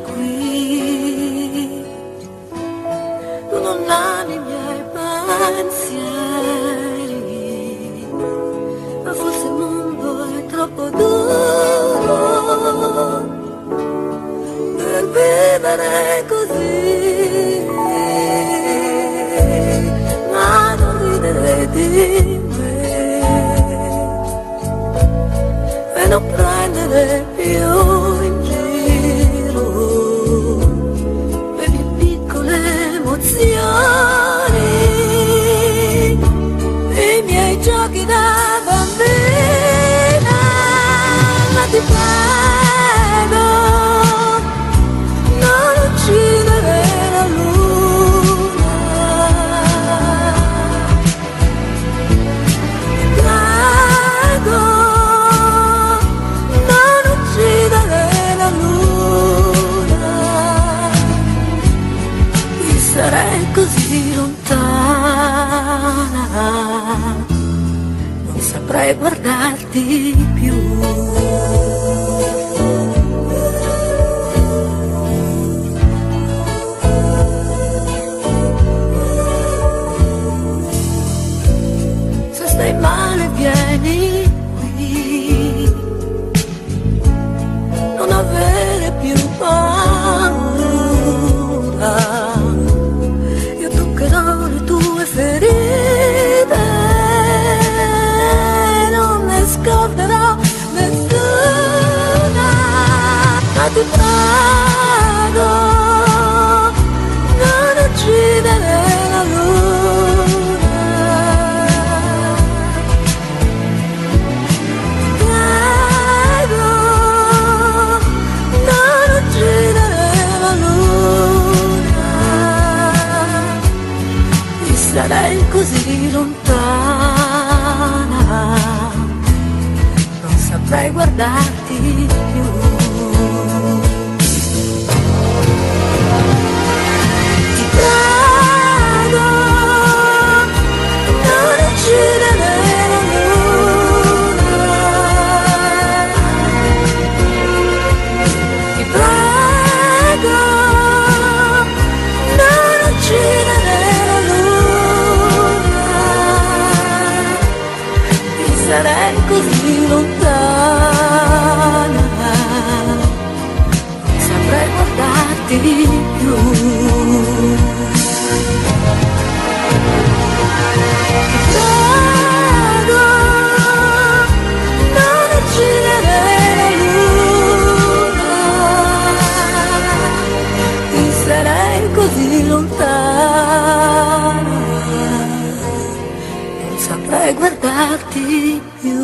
qui, tu non hai i miei pensieri, ma forse il mondo è troppo duro per vivere così, ma non ridere di me e non prendere più in giro le mie piccole emozioni, i miei giochi da bambina, ma ti prego non uccidere la luna, ti prego non uccidere la luna, qui sarei così lontana, non saprei guardarti più. Se stai male vieni qui, non avere più paura, io toccherò le tue ferite, non ne scorderò nessuna, ma ti prego non uccidere la luna, ti prego non uccidere la luna, io sarei così lontana, non saprei guardarti più. Ti prego non uccidere la luna, ti prego non uccidere la luna, io sarei così lontana, non saprei guardarti più. Ti prego non uccidere la luna, io sarei così lontana, non saprei guardarti più.